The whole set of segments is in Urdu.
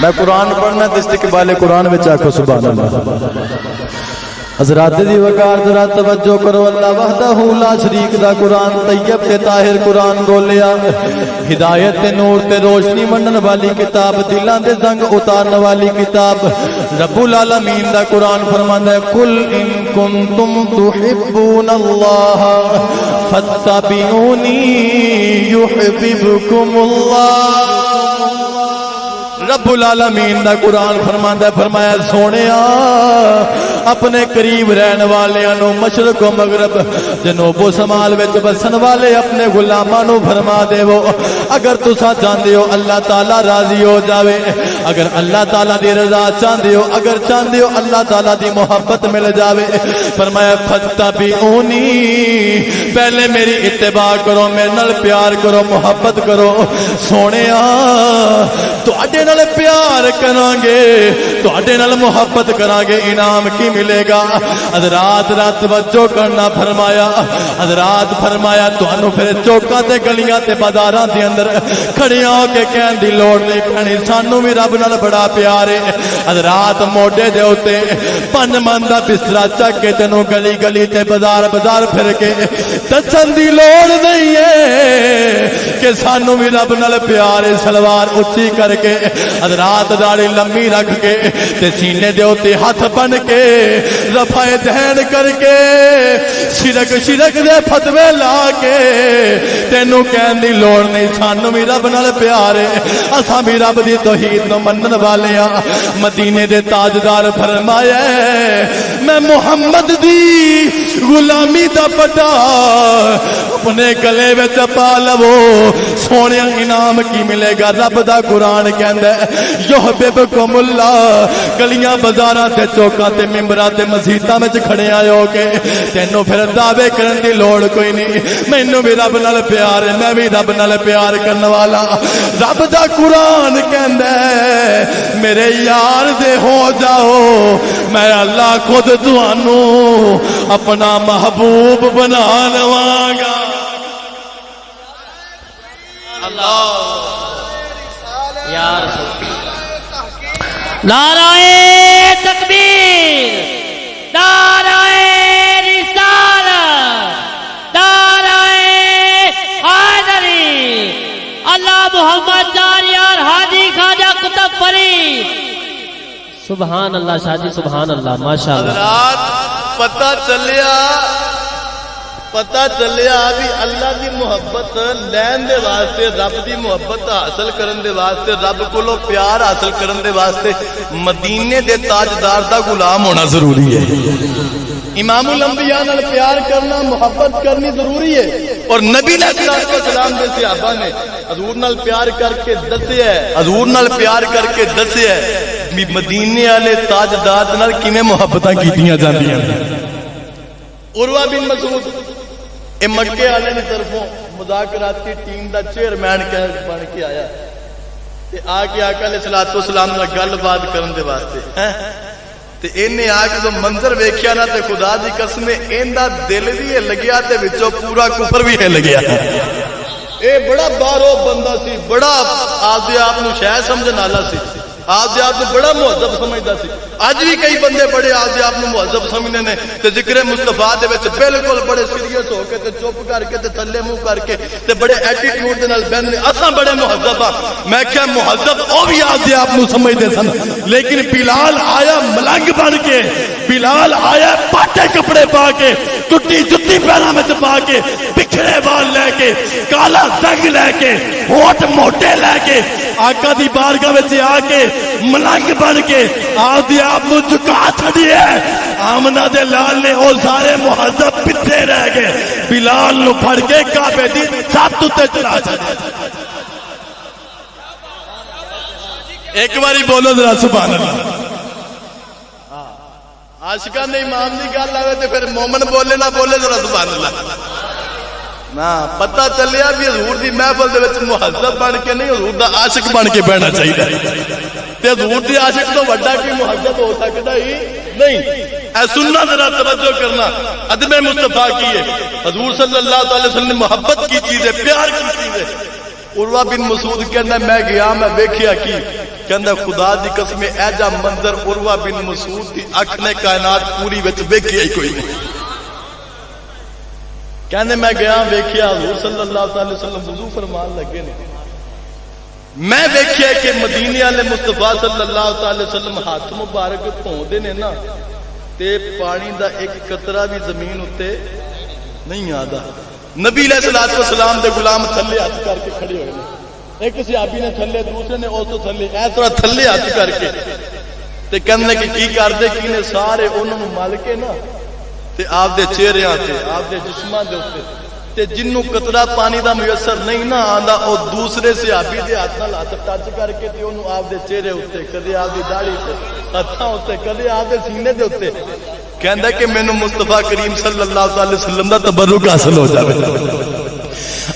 میں قرآن پڑھنا تو استقبال قرآن میں آکھو سبحان اللہ۔ حضرات دی وقار ذرا توجہ کرو، اللہ وحدہ لا شریک دا قرآن طیب تے طاہر قرآن بولیا، ہدایت تے نور تے روشنی منن والی کتاب، دلاں دے زنگ اتارن والی کتاب۔ رب العالمین دا قرآن فرماندا ہے قل ان کنتم تحبون اللہ فاتبعونی یحببکم اللہ۔ رب العالمین دا قرآن فرماندا ہے، فرمایا سونیا اپنے قریب رہن والےاں نو، مشرق و مغرب جنوب و شمال وچ بسن والے اپنے غلاماں نو فرما دیو، اگر تساں چاہندے ہو اللہ تعالی راضی ہو جاوے، اگر اللہ تعالی دی رضا چاہندے ہو، اگر چاہندے ہو اللہ تعالی دی محبت مل جاوے، فرمایا فتبعونی، پہلے میری اتباع کرو، میرے نال پیار کرو، محبت کرو۔ سونیا تواڈے نال پیار کراں گے، تواڈے نال محبت کراں گے، انعام کی ملے گا؟ حضرات رات توجہ کرنا، فرمایا حضرات فرمایا تانوں پھر چوکاں تے گلیاں تے بازاراں دے اندر کھڑیاں ہو کے کہن دی لوڑ نہیں پڑنی، سانوں بھی رب نال بڑا پیار ہے۔ حضرات موڈے دے اوتے 5 من دا بسترا چک کے تینوں گلی گلی تے بازار بازار پھر کے دسن دی لوڑ نہیں ہے کہ سانوں بھی رب نال پیار ہے۔ سلوار اچھی کر کے حضرات داڑھی لمبی رکھ کے تے سینے دے اوتے ہاتھ بن کے رفع دہن کر کے شرک دے فتوے لا کے تینوں کہن دی لوڑ نہیں، سانوں بھی رب نال پیار ہے، اساں بھی رب دی توحید نو منن والے ہاں۔ مدینے دے تاجدار فرمایا میں محمد دی غلامی دا پٹا اپنے گلے وچ پا لو، سونے انعام کی ملے گا؟ رب دا قرآن کہندا ہے یحببکم اللہ، گلیاں بازاراں تے چوکاں تے ممبراں تے مسجداں وچ کھڑے آئے ہو کے تینوں پھر دعوے کرن دی لوڑ کوئی نہیں، مینوں بھی رب نال پیار ہے، میں بھی رب نال پیار کرن والا۔ رب دا قرآن کہندا ہے میرے یار دے ہو جاؤ، میں اللہ خود تانوں اپنا محبوب بنا لواں گا۔ اللہ یا رسول نعرہ تکبیر، نعرہ رسالت، نعرہ حیدری، اللہ محمد جاریار حاجی خواجہ قطب فرید۔ سبحان اللہ شاہ جی، سبحان اللہ، ماشاءاللہ۔ حضرات پتہ چلیا بھی اللہ دی محبت لین دے واسطے، رب دی محبت حاصل کرن دے واسطے، رب کولو پیار حاصل کرن دے واسطے مدینے دے تاجدار دا غلام ہونا ضروری ہے۔ امام الانبیاء نال پیار کرنا، محبت کرنی ضروری ہے، اور نبی علیہ السلام دے صحابہ نے حضور نال پیار کر کے دسیا ہے، حضور نال پیار کر کے دسیا ہے مدینے والے تاجدار نال کیویں محبتاں کیتیاں جاندیاں۔ عروہ بن مسعود اے مکے والے دی طرفوں مذاکرات کی ٹیم دا چیئرمین بن کے آیا تے آ کے آقا علیہ الصلوۃ والسلام نال گل بات کرن دے واسطے تے اینے آ کے جو منظر ویکھیا نا تے خدا دی قسم ایندا دل بھی لگیا تے وچوں پورا کفر بھی ہل گیا۔ اے بڑا بارو بندہ سی، بڑا آپ دے آپ نو شے سمجھن والا سی، آپ دے آپ نو بڑا مہذب سمجھدا سی۔ اج بھی کئی بندے بڑے آپ دے آپ نو مہذب سمجھنے نے تے ذکر مصطفیٰ دے وچ بالکل بڑے سیریس ہو کے تے چپ کر کے تے تھلے منہ کر کے تے بڑے ایٹیٹیوڈ دے نال بہندے، اساں بڑے مہذب ہاں۔ میں کہیا مہذب او بھی آپ دے آپ نو سمجھدے سن، لیکن بلال آیا ملنگ بن کے، بلال آیا پاٹے کپڑے پا کے، ٹٹی جتی پیراں وچ پا کے، بکھرے وال لے کے، کالا رنگ لے کے، ہونٹ موٹے لے کے، آقا دی بارگاہ وچ آ کے ملنگ بن کے آپ دی آپ نو جھکا چھڑیے۔ آمنہ دے لال نے او سارے مہذب پیچھے رہ گئے، بلال نو پھڑ کے کعبے دی چھت تے چڑھا چھڑیا۔ ایک باری بولو ذرا سبحان اللہ۔ عاشقان دے امام دی گل آوے تے پھر مومن بولے نہ بولے ذرا سبحان اللہ۔ نا پتہ چلیا بھی حضور دی محفل دے وچ مہذب بن کے نہیں، حضور دا عاشق بن کے بہنا چاہیے تے حضور دی عاشق تو بڑا کوئی مہذب ہو سکتا ہی نہیں۔ اے سننا ذرا توجہ کرنا، ادب مصطفیٰ کی ہے، حضور صلی اللہ علیہ وسلم نے محبت کی چیز ہے، پیار کی چیز ہے۔ عروہ بن مسعود کہنا میں گیا، میں ویکھیا کی کہندا خدا دی قسم اے جا منظر عروہ بن مسعود دی اکھ نے کائنات پوری وچ ویکھیا ہی کوئی نہیں. کہندے میں گیا ویکھیا حضور صلی اللہ علیہ وسلم وضو فرمان لگے نے. میں ویکھیا کہ مدینے والے مصطفیٰ صلی اللہ علیہ وسلم ہاتھ مبارک دھوندے نے نا تے پانی دا ایک قطرہ بھی زمین اتے نہیں آدا. نبی علیہ الصلوۃ والسلام دے غلام تھلے ہاتھ کر کے کھڑے ہوئے نے. ایک صحابی نے تھلے, دوسرے نے اس تو تھلے, اس طرح تھلے ہاتھ کر کے تے کہنے کہ کی کردے کی نے سارے انہاں نوں مل کے نا تے آپ دے چہریاں تے آپ دے جسماں دے اوتے تے جنوں قطرہ پانی دا میسر نہیں نہ آندا او دوسرے صحابی دے ہاتھ نال ہاتھ ٹچ کر کے تے اونوں آپ دے چہرے اوتے کدے آپ دی داڑھی تے ہتھاں اوتے کدے آپ دے سینے دے اوتے کہندا کہ مینوں مصطفیٰ کریم صلی اللہ علیہ وسلم دا تبرک حاصل ہو جاوے.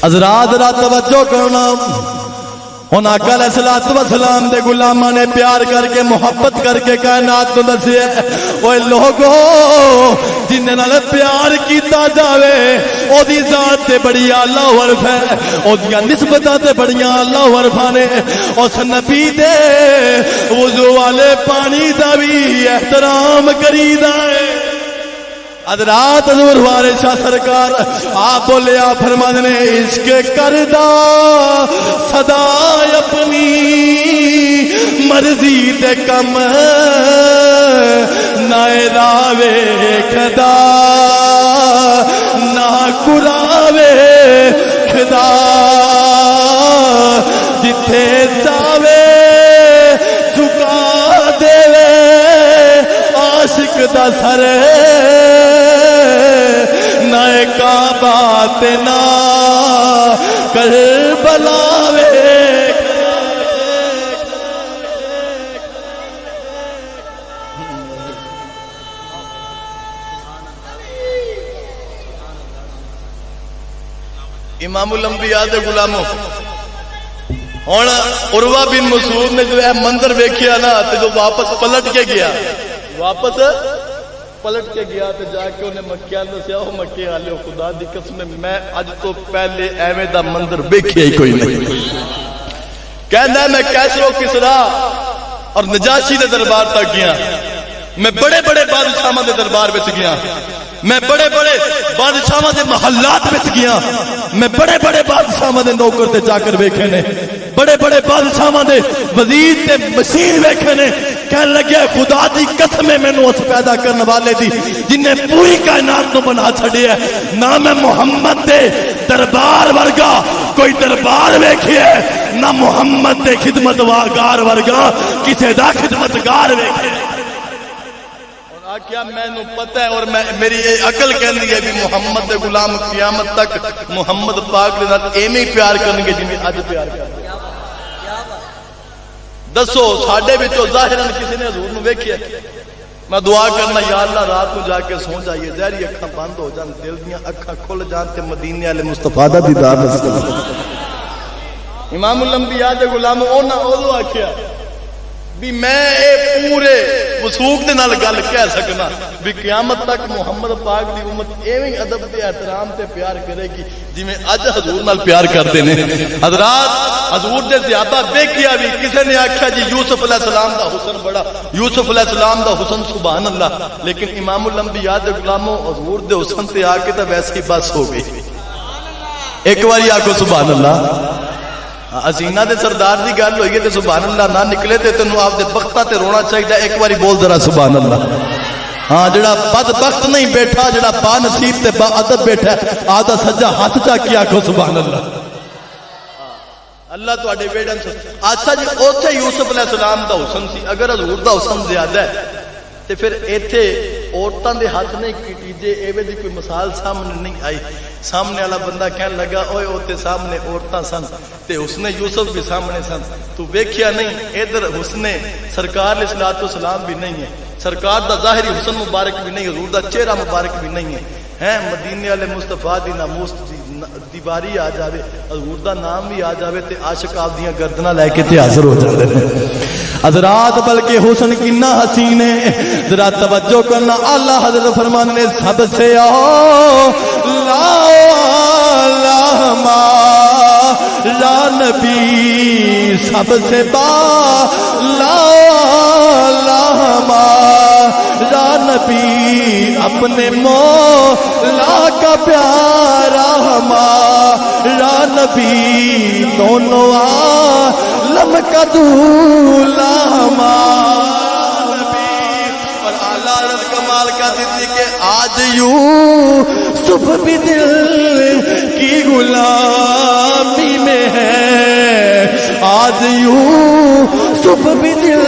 حضرات ذرا توجہ کرنا. ہن آقا علیہ الصلوۃ والسلام دے غلاماں نے پیار کر کے محبت کر کے کائنات نوں دسیا اوے لوگو جن نال پیار کیتا جاوے او دی ذات تے بڑی اعلی حرف ہے, او دی نسبتاں تے بڑیاں اعلی حرفاں نے. اس نبی دے وضو والے پانی دا بھی احترام کریدا ہے. حضرات حضور وارث شاہ سرکار آپ بولے آپ فرماندے نے عشق کردا صدا اپنی مرضی تے کم نہ راوے خدا نہ کراوے خدا جتھے جاوے جھکا دے عاشق دا سر نہ کعبہ تے نہ کربلا وے. امام الانبیاء دے غلاموں ہن عروہ بن مسعود نے جو ہے منظر ویکھیا نا تے جو واپس پلٹ کے گیا تے جا کے انہیں مکیاں دسیا او مکے والے خدا دی قسم میں اج تو پہلے ایویں دا منظر ویکھیا ہی کوئی نہیں. کہندا میں کیسر و کسرا اور نجاشی دے دربار تک گیا, میں بڑے بڑے بادشاہاں دے دربار وچ گیا, میں بڑے بڑے بادشاہاں دے محلات وچ گیا, میں بڑے بڑے بادشاہاں دے نوکر تے جا کر ویکھے نے, بڑے بڑے بادشاہاں دے وزیر تے مشیر ویکھے نے. کہنے لگے خدا دی قسم مینوں اس پیدا کرنے والے دی جن نے پوری کائنات نو بنا چھڈیا ہے نہ میں محمد دے دربار ورگا کوئی دربار ویکھیا نہ محمد دے خدمتگار ورگا کسے دا خدمتگار ویکھیا. کیا میں نو پتہ ہے اور میری عقل کہندی ہے بھی محمد دے غلام قیامت تک محمد پاک دے نال ایویں ہی پیار کرنگے جویں اج پیار کرتے. دسو ساڈے وچوں ظاہراً کسی نے حضور نو ویکھیا؟ میں دعا کرنا یا اللہ رات کو جا کے سو جائیے ظاہری اکھاں بند ہو جان دل دیاں اکھاں کھل جان تے مدینے والے مصطفیٰ دا دیدار نصیب ہو. امام الانبیاء دے غلام انہاں اودوں آکھیا بھی میں اے پورے وثوق دے نال گل کہہ سکنا بھی قیامت تک محمد پاک دی امت ایویں ادب تے احترام تے پیار کرے گی جویں اج حضور نال پیار کردے نے. حضرات حضور دے زیادہ ویکھیا بھی کسے نے آکھیا جی یوسف علیہ السلام دا حسن بڑا, یوسف علیہ السلام دا حسن سبحان اللہ, لیکن امام الانبیاء دے غلاموں حضور دے حسن تے آ کے تے ویسے ہی بس ہو گئی. ایک باری آکھو سبحان اللہ. حسینہ دے سردار دی گل ہوئی ہے تے سبحان اللہ نہ نکلے تے تینوں آپ دے بختاں تے رونا چاہیے. ایک باری بول ذرا سبحان اللہ. ہاں جڑا بدبخت نہیں بیٹھا, جڑا با نصیب تے با ادب بیٹھا آدھا سجا ہاتھ چا کے آکھو سبحان اللہ. اللہ تواڈے ویڑن سے اچھا جی اوتھے یوسف علیہ السلام دا حسن سی, اگر حضور دا حسن زیادہ ہے تے پھر ایتھے عورتاں دے ہاتھ نہیں کیٹیجے ایویں دی کوئی مثال سامنے نہیں آئی. سامنے والا بندہ کہنے لگا اوئے اوتے سامنے عورتاں سن تے حسن یوسف بھی سامنے سن, تو ویکھیا نہیں ادھر حسن سرکار علیہ الصلوۃ والسلام بھی نہیں ہے, سرکار دا ظاہری حسن مبارک بھی نہیں, حضور دا چہرہ مبارک بھی نہیں ہے. مدینے والے مصطفیٰ دی ناموس دی باری آ جاوے, حضور دا نام بھی آ جاوے تے عاشق آپ دیاں گردناں لے کے تے حاضر ہو جاندے نے. حضرات بلکہ حسن کنا حسین ہے, ذرا توجہ کرنا. اللہ حضرت فرمانے نے سب سے لا یا نبی سب سے بالا ہمارا نبی اپنے مولا کا پیارا ہمارا نبی دونوں عالم کا دولا ہمارا نبی اور اعلیٰ حضرت کمال کا دیتی کہ آج یوسف بھی دل کی غلامی میں ہے آج یوسف بھی دل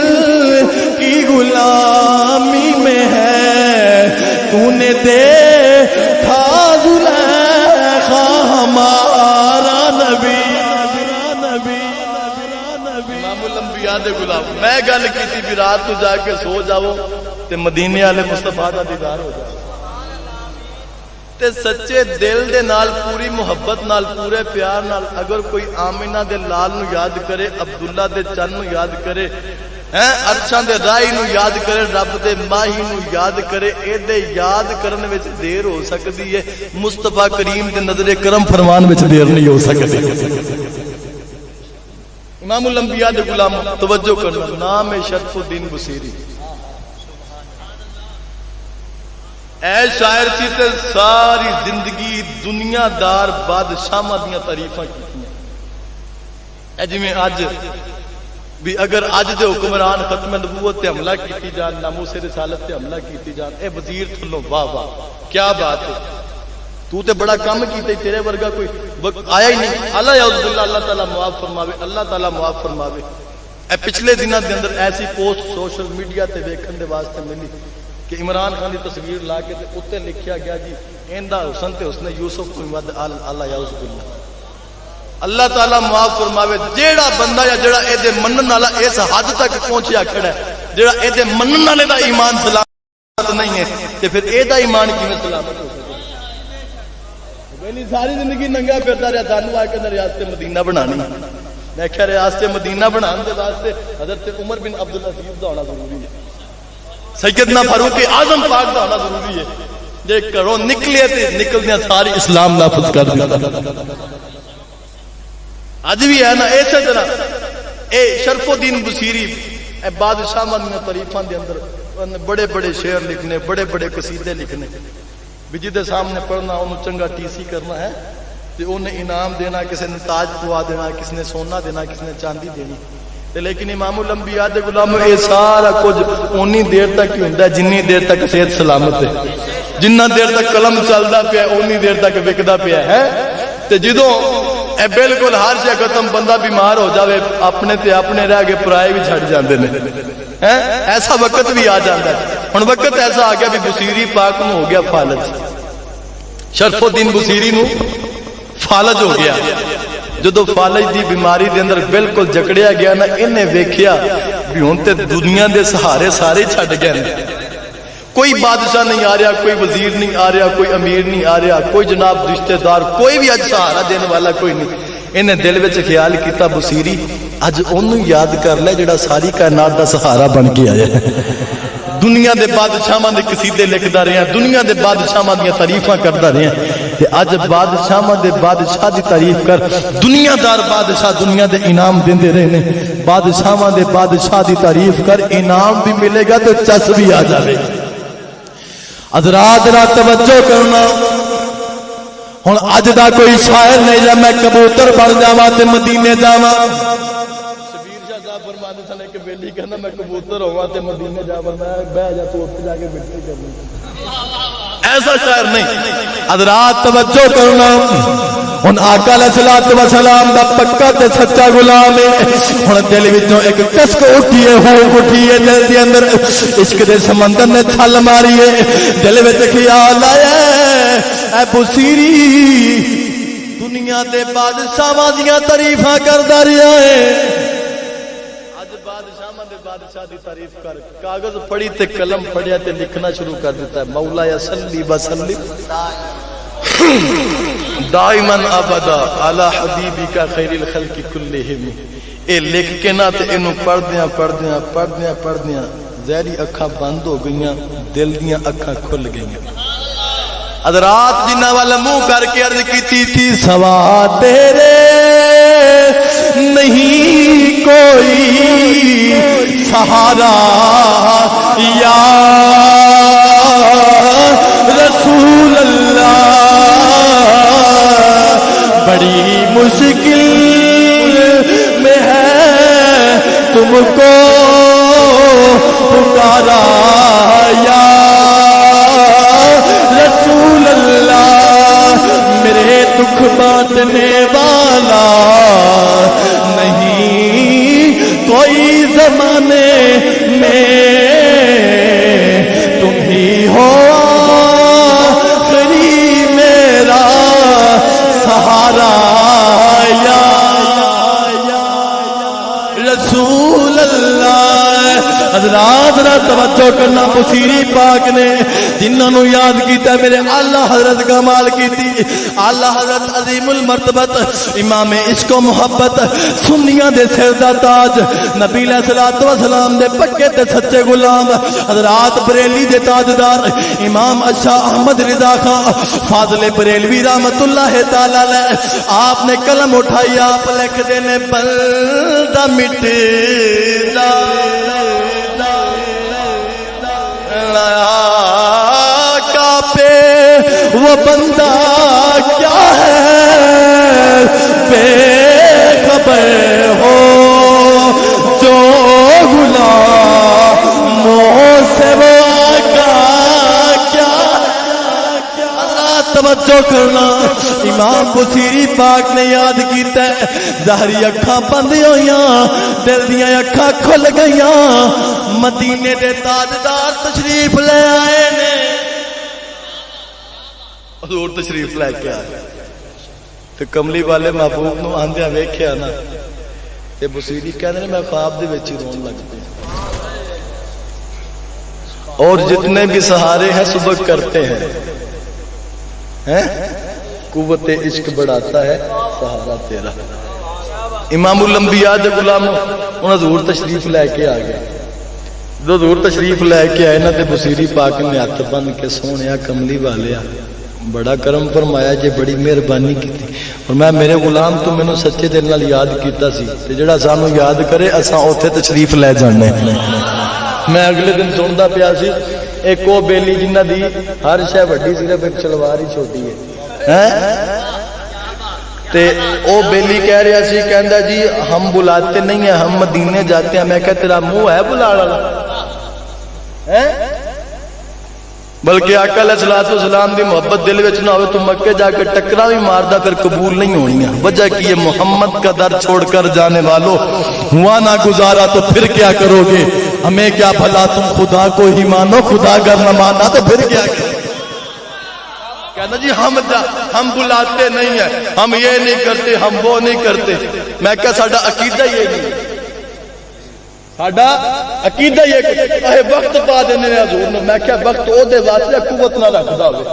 کی غلامی میں ہے تو نے دیکھا زلیخا ہمارا نبی امام الانبیاء دے غلام میں گل کیتی بھی رات تو جا کے سو جاؤ تے مدینے والے مصطفیٰ دا دیدار ہو جائے تے سچے دل دے نال پوری محبت نال پورے پیار نال اگر کوئی آمینہ دے لال نو یاد کرے عبداللہ دے چن نو یاد کرے عرشاں دے رائی نو یاد کرے رب دے ماہی نو یاد کرے اے دے یاد کرنے وچ دیر ہو سکتی ہے مصطفیٰ کریم دے نظر کرم فرمان وچ دیر نہیں ہو سکتی امام الانبیاء دے غلام توجہ کرنا نام ہے شرف الدین بصیری اے شاعر سی تے ساری زندگی دنیا دار بادشاہاں دیاں تعریفاں کیتیاں اے جویں اج بھی اگر اج دے حکمران ختم نبوت تے حملہ کیتی جان ناموس رسالت تے حملہ کیتی جان اے وزیر تھلو واہ واہ کیا بات ہے تو تے بڑا کام کیتے تیرے ورگا کوئی آیا ہی نہیں اللہ یعوذ باللہ اللہ تعالیٰ معاف فرماوے اللہ تعالیٰ معاف فرماوے اے پچھلے دنوں دے اندر ایسی پوسٹ سوشل میڈیا تے ویکھن دے واسطے ملی کہ عمران خان دی تصویر لا کے تے اوتے لکھیا گیا جی ایندا حسن تے حسن یوسف کو ود اللہ یعوذ باللہ اللہ تعالیٰ معاف فرماوے جیڑا بندہ یا جیڑا اے دے منن والا اس حد تک پہنچیا کھڑا ہے جیڑا اے دے منن والے دا ایمان سلامت نہیں ہے تے پھر اے دا ایمان کیویں سلامت ہو سکے ساری زندگی ننگا پھرتا رہا سانو آ کے ریاست مدینہ بنانی میں کہہ ریاست مدینہ بنانے کے واسطے حضرت عمر بن عبدالعزیز دا ہونا ضروری ہے سیدنا فاروق اعظم پاک دا ہونا ضروری ہے جے گھروں نکلے تے نکلدیاں ساری اسلام نافذ کر دیا اج بھی ہے نا اسی طرح اے شرف الدین بصیری اے بادشاہاں دی تعریفاں دے اندر بڑے بڑے شعر لکھنے بڑے بڑے قصیدے لکھنے بھی جدے سامنے پڑھنا انہوں چنگا ٹی سی کرنا ہے تے انہیں انعام دینا کسی نے تاج پوا دینا کسی نے سونا دینا کسی نے چاندی دینی تے لیکن امام الانبیاء دے غلام اے سارا کچھ اونی دیر تک ہی ہوندا ہے جنی دیر تک صحت سلامت ہے جنہ دیر تک قلم چلدا پیا اونی دیر تک وکدا پیا ہے تے جدوں اے بالکل ہر شے ختم بندہ بیمار ہو جاوے اپنے تے اپنے رہ کے پرائے بھی چھڑ جاندے نے ایسا وقت بھی آ جاتا ہے ہن وقت ایسا آ گیا بھی بصیری پاک نو ہو گیا فالج شرف الدین بصیری نو فالج ہو گیا جدو فالج دی بیماری دے اندر بالکل جکڑیا گیا نا انہیں ویکھیا بھی ہن تے دنیا دے سہارے سارے چھڈ گئے کوئی بادشاہ نہیں آ رہا کوئی وزیر نہیں آ رہا کوئی امیر نہیں آ رہا کوئی جناب رشتہ دار کوئی بھی اج سہارا دینے والا کوئی نہیں انہیں دل وچ خیال کیتا بصیری اج اونوں یاد کر لے جڑا ساری کائنات دا سہارا بن کے آیا دنیا دے بادشاہاں دے قصیدے لکھدا رہیا دنیا دے بادشاہاں دی تعریفاں کردا رہیا تے اج بادشاہاں دے بادشاہ دی تعریف کر دنیا دار بادشاہ دنیا دے انعام دیندے رہے نے بادشاہاں دے بادشاہ دی تعریف کر انعام بھی ملے گا تے چس بھی آ جاوے حضرات را توجہ کرنا ہن اج دا کوئی شاعر نہیں جا میں کبوتر بن جاواں تے مدینے جاواں شبیر شاہ صاحب فرماتے سن کہ بیلی کہنا میں کبوتر ہوواں تے مدینے جاواں میں بیٹھ جا تو اوپر جا کے بیٹھے کرنی ایسا شاعر نہیں حضرات توجہ کرنا ہن آقا علیہ الصلوۃ والسلام دا پکا تے سچا غلام ہے ہن دل وچوں ایک کسک اٹھی ہے ہوک اٹھی ہے دل دے اندر عشق دے سمندر نے چھل ماری ہے دل وچ خیال آیا اے بصیری دنیا دے بادشاہاں دیاں تعریفاں کردا رہیا ہے اج بادشاہاں دے بادشاہ دی تعریف کر کاغذ پڑھی تے قلم پڑھیا تے لکھنا شروع کر دیتا ہے مولا یا صلی وسلم دائما ابدا علی حبیبک خیر الخلق کلہم اے لکھ کے نہ تے اینو پڑھدیاں زہری اکھاں بند ہو گئیاں دل دیاں اکھاں کھل گئیاں حضرات جنہ والا منہ کر کے عرض کیتی تھی سوا تیرے نہیں کوئی سہارا یا رسول اللہ بڑی مشکل میں ہے تم کو پکارا یا رسول اللہ میرے دکھ بانٹنے والا نہیں کوئی زمانے میں تم ہی ہو آخری میرا سہارا یا رسول اللہ حضرات ذرا توجہ کرنا بصیری پاک نے جنہاں نو یاد کیتا میرے اعلیٰ حضرت کمال کیتی اعلیٰ حضرت عظیم المرتبت امام عشق و محبت سنیاں دے سر دا تاج نبی علیہ الصلوۃ والسلام دے پکے تے سچے غلام حضرات بریلی دے تاجدار امام شاہ احمد رضا خان فاضل بریلوی رحمت اللہ تعالی علیہ آپ نے قلم اٹھائی آپ لکھ دینے بندہ مٹنا پہ وہ بندہ کیا ہے بے خبر ہو جو غلاموں سے وہ آقا کیا اللہ توجہ کرنا امام بصیری پاک نے یاد کیتا ہے ظاہری اکھاں بند ہوئیاں دل دیاں اکھاں کھل گئیاں مدینے دے تاجدار تشریف لے آئے نے حضور تشریف لے کے آئے تے کملی والے محبوب نو آندیاں ویکھیا نا تے بصیری کہندے نے میں خواب دے وچ ہی رون لگ پیا اور جتنے بھی سہارے ہیں سبق کرتے ہیں قوت عشق بڑھاتا ہے سہارا تیرا امام الانبیاء دے غلام انہاں حضور تشریف لے کے آ گئے جو حضور تشریف لے کے آئے نا تے بصیری پاک نے ہاتھ بند کے سونیا کملی والیا بڑا کرم فرمایا جے بڑی مہربانی کی اور میں میرے غلام تو مینوں سچے دل نال یاد کیتا سی تے جڑا سانو یاد کرے اساں اوتھے تشریف لے جانے میں اگلے دن سندا پیا سی ایک او بیلی جنہ دی ہر شے وڈی صرف ایک شلوار ہی چھوٹی ہے تے او بیلی کہہ رہا سی کہندا جی ہم بلاتے نہیں ہیں ہم مدینے جاتے ہیں میں کہا تیرا منہ ہے بلاڑ والا بلکہ آقا علیہ السلام دی محبت دل وچ نہ ہوئے تو مکے جا کے ٹکرا بھی ماردا پھر قبول نہیں ہونی ہے وجہ کہ یہ محمد کا در چھوڑ کر جانے والوں ہوا نہ گزارا تو پھر کیا کرو گے ہمیں کیا بھلا تم خدا کو ہی مانو خدا اگر نہ مانا تو پھر کیا کرو کہنا جی ہم بلاتے نہیں ہیں ہم یہ نہیں کرتے ہم وہ نہیں کرتے میں کہا ساڈا عقیدہ یہ نہیں ساڈا عقیدہ یہ کہ وقت پا دینے حضور نے میں کہا وقت او دے واسطے قوت نہ رکھدا ہوے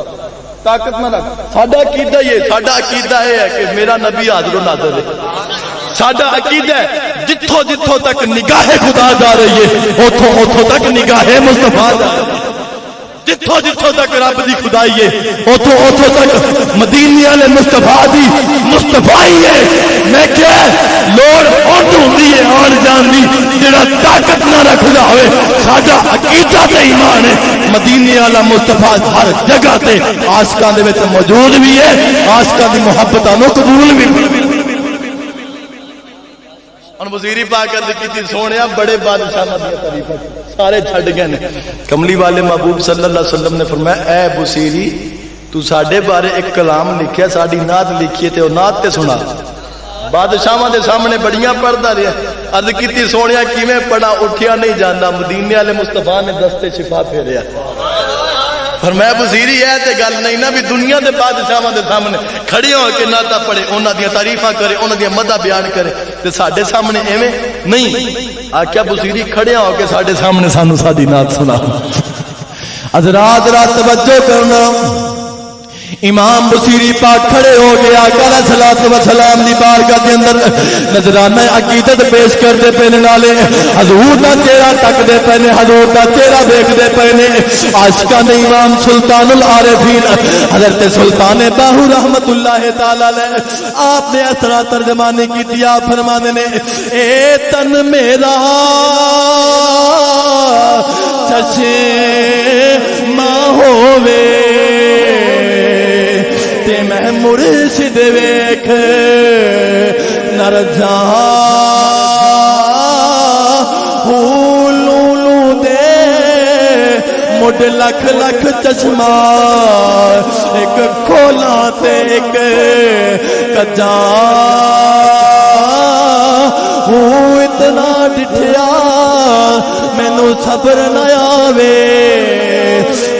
طاقت نہ رکھ ساڈا عقیدہ یہ عقیدہ ہے کہ میرا نبی حاضر و ناظر ہے ساڈا عقیدہ ہے جتھوں جتھوں تک نگاہ خدا جا رہی ہے اوتھوں اوتھوں تک نگاہ مصطفیٰ جا رہی ہے جتھوں جتھوں تک رب دی خدائی ہے اوتھوں اوتھوں تک مدینے والے مصطفیٰ دی مصطفائی ہے میں کیا لوڑ اونٹ ہوندی ہے آن جان دی جڑا طاقت نہ رکھدا ہوئے ساڈا عقیدہ تے ایمان ہے مدینے والا مصطفیٰ ہر جگہ تے عاشقاں دے وچ موجود بھی ہے عاشقاں دی محبتاں نو قبول بھی ان وزیری پاک عرض کیتی سونیا بڑے بادشاہ دی تعریفاں سارے چھڈ گئے نے کملی والے محبوب صلی اللہ علیہ وسلم نے فرمایا اے بصیری تو ساڈے بارے ایک کلام لکھیا ساڈی نعت لکھی تے او نعت تے سنا بادشاہاں دے سامنے بڑیاں پڑھدا رہیا عرض کیتی سونیا کیویں پڑھا اٹھیا نہیں جاندا مدینے والے مصطفیٰ نے دستے شفا پھیریا فرمایا بصیری ہے تے گل نہیں نا بھی دنیا دے بادشاہاں دے سامنے کھڑے ہو کے نعتاں پڑھے انہاں دی تعریفاں کرے انہاں دی مدح بیان کرے تے ساڈے سامنے ایویں نہیں آکھیا بصیری کھڑے ہو کے ساڈے سامنے سانو ساڈی نعت سنا حضرات رات توجہ کرنا امام بصیری پاک کھڑے ہو گیا کالا صلاۃ و سلام دی بارگاہ دے اندر نذرانہ عقیدت پیش کرتے پہنے نالے حضور دا چہرہ تکدے پہنے حضور دا چہرہ دیکھدے پہنے عاشقان امام سلطان العارفین حضرت سلطان باہو رحمت اللہ تعالی علیہ آپ نے اس طرح ترجمانی کی دیا فرمانے نے اے تن میرا چشمہ ہووے تے میں مرشد ویکھ نر جاں لولو دے مڈ لکھ لکھ چشمہ ایک کھولا تے ایک کجا اتنا ڈٹھیا مینوں صبر نہ آوے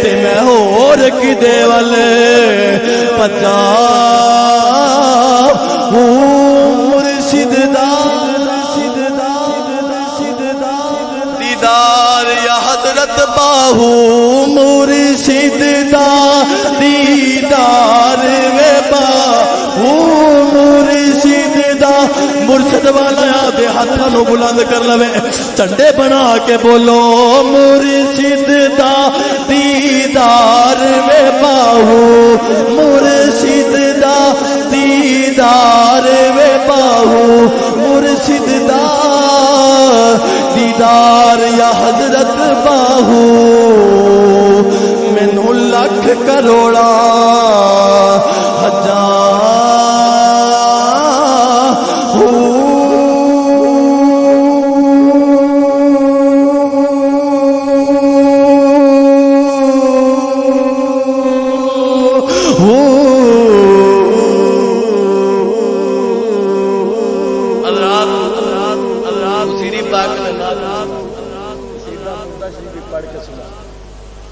تے میں ہور کدے ول پجا مرشد دا دیدار یا حضرت باہو مرشد دا دیدار وے باہو مرشد دا مرشد والا دے ہاتھاں نو بلند کر لوے چنڈے بنا کے بولو مرشد دا دیدار وے باہو مرشد دا دیدار وے باہو مرشد دا دیدار یا حضرت باہو مینوں لکھ کروڑا ہزار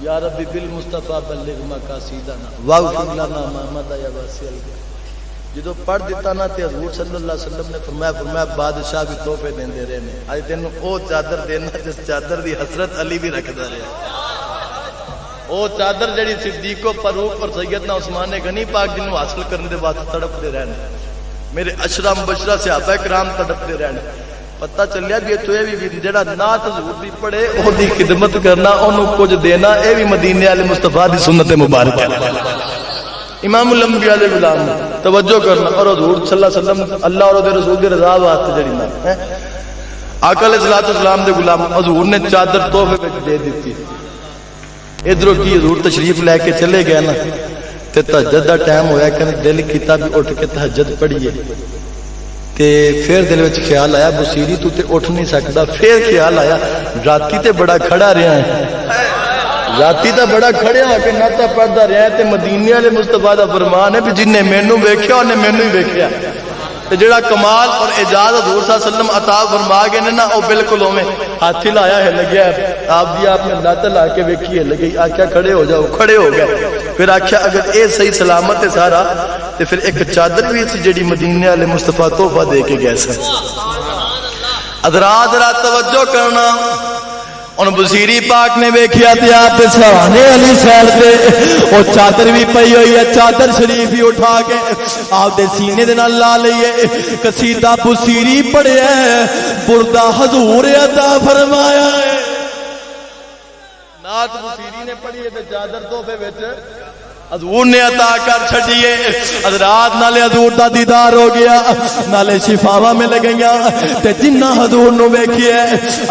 یا ربی بالمصطفیٰ بلغ مقاصدنا واغفر لنا ما مضى یا واسع الغفر جدو پڑھ دیتا نا تے حضور صلی اللہ علیہ وسلم نے فرمایا بادشاہ بھی تحفے دیندے رہے نے اج تینوں او چادر دینا جس چادر دی حضرت علی بھی رکھدا رہا او چادر جڑی صدیق و فاروق اور سیدنا عثمان غنی پاک جنوں حاصل کرنے دے بعد تڑپتے رہنے میرے اشرا مبشرہ صحابہ کرام تڑپتے رہنے پتہ چلیا بھی تو یہ بھی جڑا نعت حضور دی پڑھے او دی خدمت کرنا اونوں کچھ دینا اے بھی مدینے والے مصطفیٰ دی سنت مبارک ہے امام الانبیاء دے غلام توجہ کرنا اور حضور صلی اللہ علیہ وسلم اللہ اور دے رسول دی رضا واسطے جڑی نا آقا علیہ الصلوۃ والسلام دے غلام حضور نے چادر تحفے وچ دے دتی ادھروں کی حضور تشریف لے کے چلے گئے نا تے تہجد دا ٹائم ہویا کہ دل کیتا بھی اٹھ کے تہجد پڑھیے تے پھر دل وچ خیال آیا بصیری تو تے اٹھ نہیں سکدا پھر خیال آیا راتی تے بڑا کھڑا رہیا ہے راتی تے بڑا کھڑیا ہو کے ناتا پڑھدا رہیا ہے تے مدینے والے مصطفیٰ دا فرمان ہے کہ جن نے مینوں ویکھیا اونے مینوں ہی ویکھیا تے جڑا کمال اور اعجاز حضور صلی اللہ علیہ وسلم عطا فرما گئے نے نا او بالکل اوویں ہاتھ لایا ہے لگیا آپ دی آپ نے لات لا کے ویکھی ہے لگی آکھیا کھڑے ہو جاؤ کھڑے ہو گئے پھر آکھیا اگر اے صحیح سلامت ہے سارا تے پھر ایک چادر بھی سی جڑی مدینے والے مصطفیٰ تحفہ دے کے گئے سن حضرات ذرا توجہ کرنا ان بصیری پاک نے ویکھیا تے آپ دے سہانے والی سائڈ تے او چادر بھی پئی ہوئی ہے چادر شریف بھی اٹھا کے آپ دے سینے دے نال لا لئیے قصیدہ بصیری پڑھیا ہے بردہ حضور عطا فرمایا ہے نعت بصیری نے پڑھی ہے تے چادر تحفے وچ حضور نے عطا کر چھڑیے حضرات نالے حضور دا دیدار ہو گیا نالے شفاواں مل گئیاں تے جنہ حضور نو ویکھیا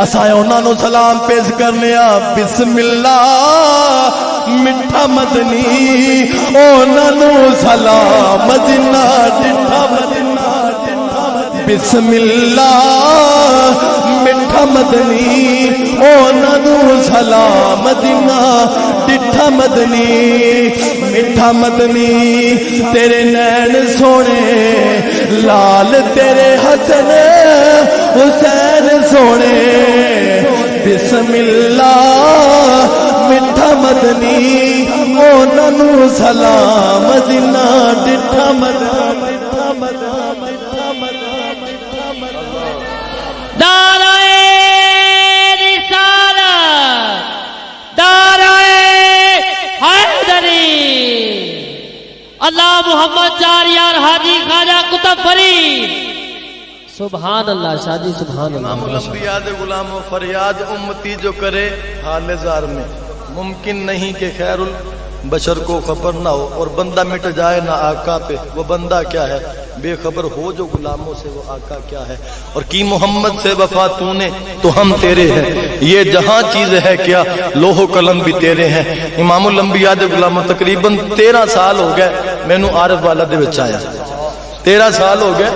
اساں انہاں نو سلام پیش کرنے آ بسم اللہ میٹھا مدنی انہاں نو سلام جنہ ڈٹھا مدنی بسم اللہ میٹھا مدنی انہاں نو سلام جنہ ڈٹھا مدنی میٹھا مدنی تیرے نین سونے لال تیرے حسن حسین سونے بسم اللہ میٹھا مدنی انہاں نو سلام جنہ ڈٹھا مدنی اللہ محمد چار یار حاجی خواجہ کتب فرید سبحان اللہ شاہ جی سبحان امام اللہ الانبیاء دے غلام و فریاد امتی جو کرے حال زار میں ممکن نہیں کہ خیر البشر کو خبر نہ ہو اور بندہ مٹ جائے نہ آقا پہ وہ بندہ کیا ہے بے خبر ہو جو غلاموں سے وہ آقا کیا ہے اور کی محمد سے وفا تو نے تو ہم تیرے ہیں یہ جہاں چیز ہے کیا لوح و قلم بھی تیرے ہیں امام الانبیاء دے غلام تقریباً 13 سال ہو گئے میں نو عارف والا دے وچ آیا 13 سال ہو گئے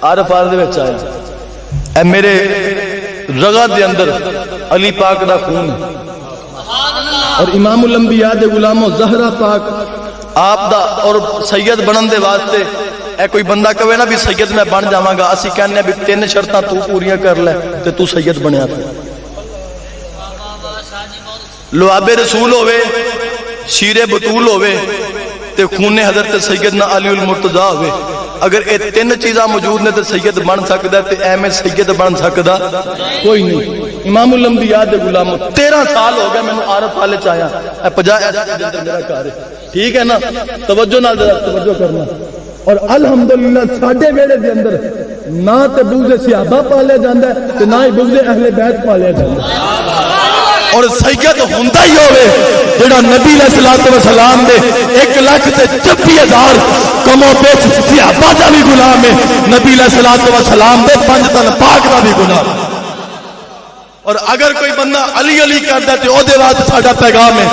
عارف والا دے وچ آیا اے میرے رگا دے اندر علی پاک دا خون اور امام الانبیاء دے غلاموں زہرا پاک آپ دا اور سید بنن دے واسطے اے کوئی بندہ کہے نا بھی سید میں بن جاواں گا اسی کہنے بھی 3 شرطاں تو پوریاں کر لے تے تو سید بنیا تھا لعاب رسول ہوئے شیر بطول ہوئے تے خون حضرت سیدنا علی المرتضی ہوئے اگر اے 3 چیزاں موجود نے تے سید بن سکدا تے اے میں سید بن سکدا کوئی نہیں امام الانبیاء دے غلام 13 سال ہو گئے میں عارف والے چ آیا اے 50 میرا گھر ہے ٹھیک ہے نا توجہ نال توجہ کرنا اور الحمدللہ ساڈے ویلے دے اندر نہ تے بغض صحابہ پالیا جاندا ہے تے نہ ہی بغض اہل بیت پالیا جاندا ہے اور سید ہوندا ہی ہوے جڑا نبی علیہ الصلوۃ والسلام دے 1,26,000 کم و بیش صحابہ دا بھی غلام ہے نبی علیہ الصلوۃ والسلام دے 5 تن پاک دا بھی غلام ہے اور اگر کوئی بندہ علی علی کردا تے او دے واسطے ساڈا پیغام ہے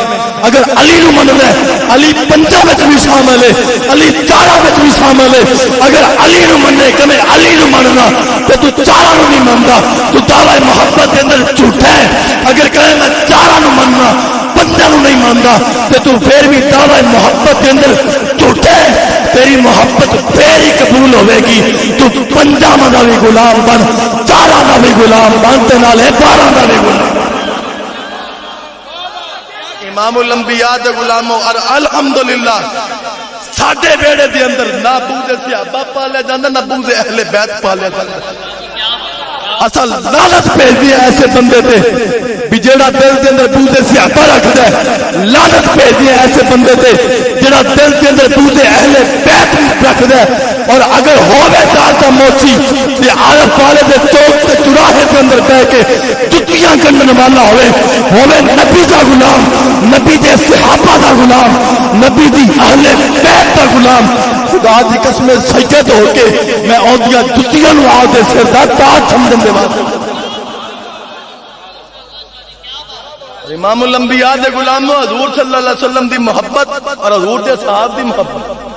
اگر علی نو مننا ہے علی 5 وچ بھی شامل ہے علی 4 وچ بھی شامل ہے اگر علی نو مننے کہ علی نو مننا تے تو 4 نو نہیں مندا تو دعوی محبت دے اندر جھوٹا ہے اگر کہے میں 4 نو مننا 5 نو نہیں مندا تے تو پھر بھی دعوی محبت دے اندر جھوٹا ہے تیری محبت پھر ہی قبول ہوے گی تو 5 دا بھی غلام بن 4 دا بھی غلام بن تے نالے 12 دا بھی غلام امام الانبیاء دے غلاموں اور الحمدللہ ساڈے بیڑے دے اندر نہ بغض صحابہ پالیا جاندا نہ بغض اہل بیت پالیا جاندا اصل لعنت بھیجدی ہے ایسے بندے تے بھی جیڑا دل دے اندر بغض صحابہ رکھدا ہے لعنت بھیجدی ہے ایسے بندے تے جیڑا دل دے اندر بغض اہل بیت رکھدا ہے اور اگر ہوے تا موچی تے عارف والے دے چوک تے چراہے دے اندر بیٹھ کے جتیاں گنڈن والا ہوے نبی دا غلام نبی دے صحابہ دا غلام نبی دی اہل بیت دا غلام خدا دی قسم سید ہو کے میں اودیاں جتیاں نو آ دے سر دا تاج سمجھن دے واسطے امام الانبیاء دے غلاموں حضور صلی اللہ علیہ وسلم دی محبت اور حضور دے صحابہ دی محبت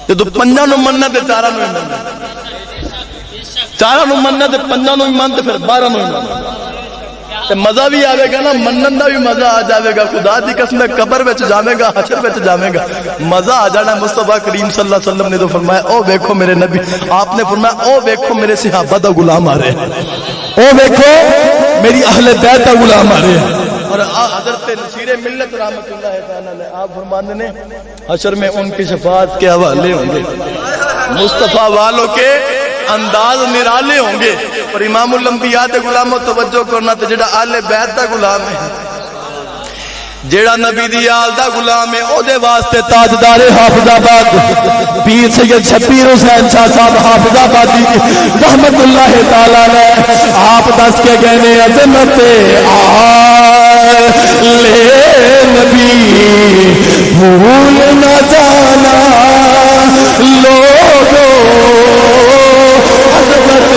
تے تو 5 نو مننا تے 4 نو مننا 4 نو مننا تے 5 نو ایمان تے پھر 12 نو ایمان تے مزہ بھی آوے گا نا منن دا بھی مزہ آ جاوے گا خدا دی قسم قبر وچ جاوے گا حشر وچ جاوے گا مزہ آ جانا مصطفیٰ کریم صلی اللہ علیہ وسلم نے تو فرمایا او دیکھو میرے نبی آپ نے فرمایا او دیکھو میرے صحابہ دا غلام آ رہے ہیں او دیکھو میری اہل بیت دا غلام آ رہے ہیں اور حضرت نصیر ملت رحمت اللہ تعالی علیہ آپ فرماتے ہیں حشر میں ان کی شفاعت کے حوالے ہوں گے مصطفیٰ والوں کے انداز نرالے ہوں گے اور امام الانبیاء دے غلاموں توجہ کرنا تے جڑا اہل بیت دا غلام ہے جیڑا نبی دی آل دا غلام ہے او دے واسطے تاجدار حافظ آباد پیر سید شبیر حسین شاہ صاحب حافظ آبادی رحمت اللہ تعالی علیہ آپ دس کے گہنے عظمت لے نبی بھول نہ جانا لوگو عظمت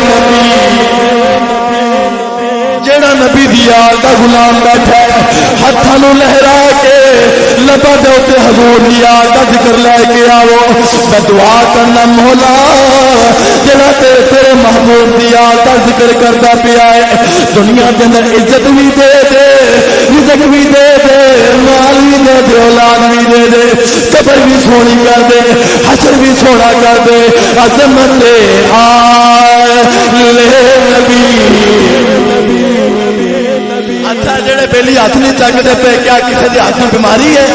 نبی جیڑا نبی دی آل دا غلام بیٹھا ہے ہتھاں نو لہرا کے لبا دے تے حضور دی آل دا ذکر لے کے آؤ میں دعا کرنا مولا جیڑا تیرے محبوب دی آل دا ذکر کردا پیا ہے دنیا دے اندر عزت بھی دے دے رزق بھی دے دے مال بھی دے دے اولاد بھی دے دے قبر بھی سونی کر دے حشر بھی سونا کر دے عظمت لے نبی اچھا جڑے بیلی ہاتھ نہیں چکتے پہ کیا کسی دے ہاتھ میں بیماری ہے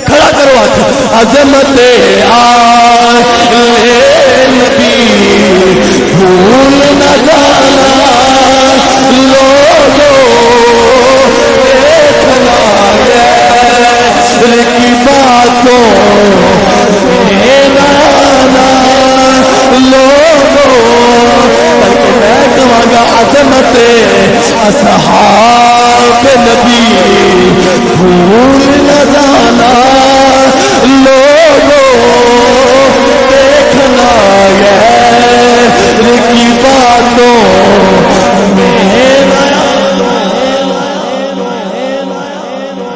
کھڑا کرو ہاتھ عظمت نبی بھول نہ جانا لوگو دیکھنا اصحاب نبی بھول نہ جانا لوگوں دیکھنا غیر کی باتوں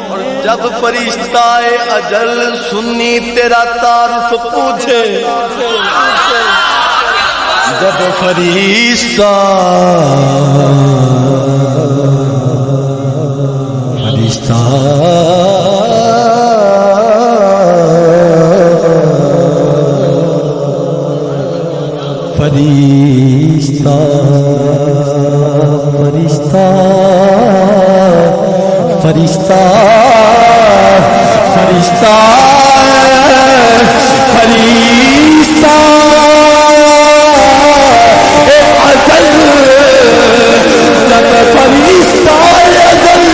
اور جب فرشتہ اجل سنی تیرا تعارف پوچھے جب فرشتہ فرشتہ فرشتہ فرشتہ فرشتہ فرشتہ اجل جب فرشتہ اجل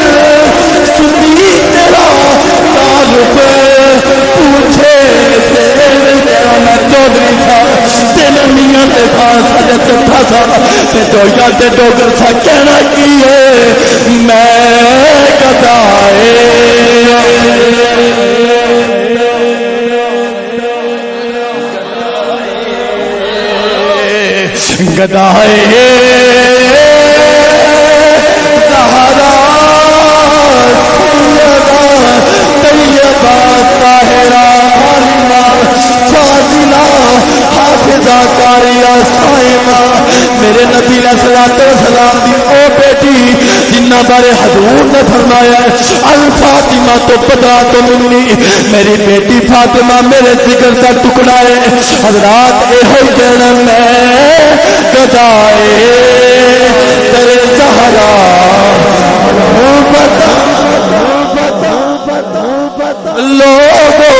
سنی تیرا تعارف پوچھے میں چودھری تھا تیرے میاں تے تھا سجا چٹھا تھا تے جو یاد ڈوگر تھا کہنا کی ہے میں گدائے گدائے زہرا سیدہ طیبہ طاہرہ عالمہ فاضلہ حافظہ قاریہ صائمہ میرے نبی علیہ الصلوۃ والسلام دی او بیٹی جنہ بارے حضور نے فرمایا الفاطمہ تو بطاۃ منی میری بیٹی فاطمہ میرے جگر کا ٹکڑا ہے حضرات یہ کہنا میں گدائے تیرے زہرا لوگوں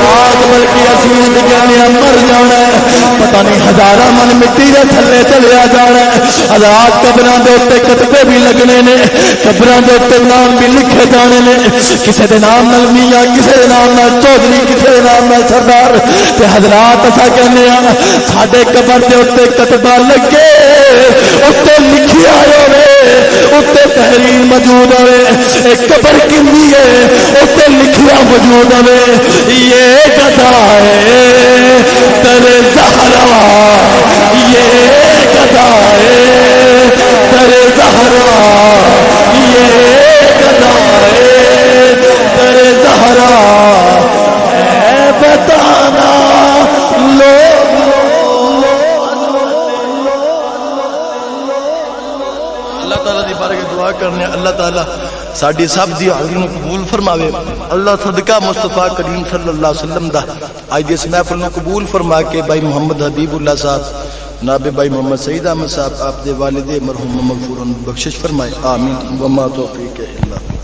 رات بلکہ اسید کہنے مر جانا ہے پتہ نہیں ہزارہ من مٹی دے تھلے چلیا جانا ہے حضرات قبراں دے اوتے کتبے بھی لگنے نے قبراں دے اوتے نام بھی لکھے جانے نے کسے دے نام نال میاں کسے دے نام نال چودھری کسے دے نام نال سردار تے حضرات اسا کہنے ہاں ساڈے قبر دے اوتے کتبہ لگے اوتے لکھیا ہوے اوتے تحریر موجود ہوے ایک قبر کندی ہے اوتے لکھیا موجود ہوے یہ گدا ہے تیرے زہرا یہ گدا ہے تیرے زہرا یہ گدا ہے تیرے زہرا ہے بتانا لوگ اللہ تعالیٰ دی بارگاہ دعا کرنے اللہ تعالیٰ ساڈی سب دی حاضری نو قبول فرماوے اللہ صدقہ مصطفیٰ کریم صلی اللہ علیہ وسلم دا اج اس محفل نو قبول فرما کے بھائی محمد حبیب اللہ صاحب جناب بھائی محمد سعید احمد صاحب آپ دے والد مرحوم مغفور بخشش فرمائے آمین وما توفیق الا باللہ